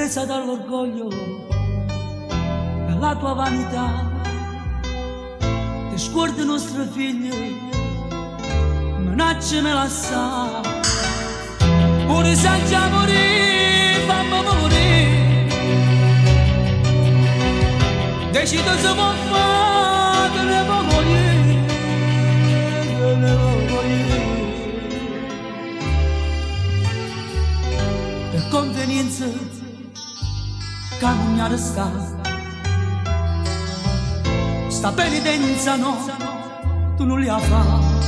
presa dall'orgoglio, dalla tua vanità, ti scordi i nostri figli, minacce me la sa. Ora senza morire, fammi morire, decido se può fare, che ne può morire, che ne può morire. Per convenienza, che non mi arresta, sta penitenza no, tu non li ha fatto.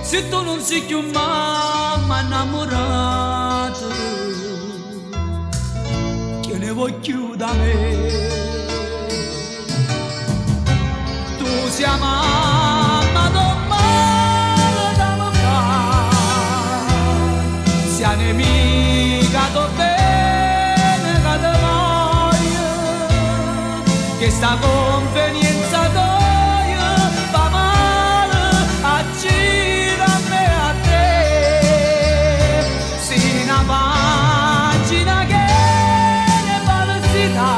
Se tu non sei più mamma innamorata, che ne vuoi più da me? Tu sei mamma domani da me fare, sei nemica do bene che te voglio, che sta convenienza tua fa male a gira a me a te. Sei una pagina che ne falsità,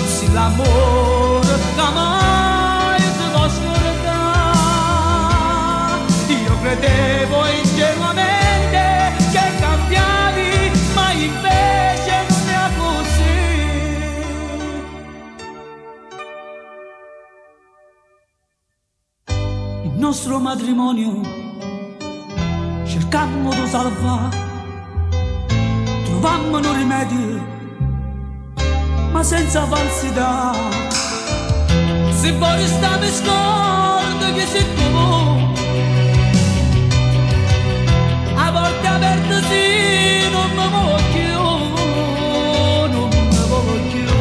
sei l'amore che mai si può scordare. Io credevo ingenuamente che cambiavi, ma invece non è così. Il nostro matrimonio cercammo di salvare, trovammo un rimedio, ma senza falsità. Se poi restavi scorda che sei tu, a porte aperte sì, non mi voglio, non mi voglio.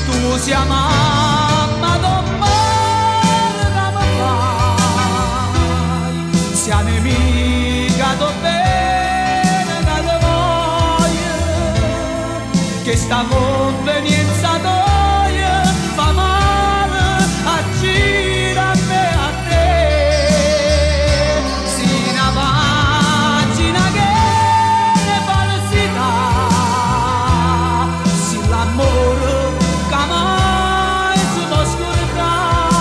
Tu sei mamma domani che mi fai, sei nemica do bene che te voglio, che sta convenienza tua fa male a gira a me a te. Sei una pagina che ne falsità, sei l'amore che mai si può scordare.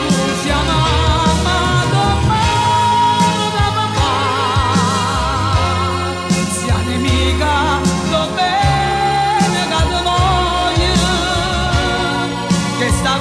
Tu sei mamma domani da papà, sei nemica do bene che te voglio, che sta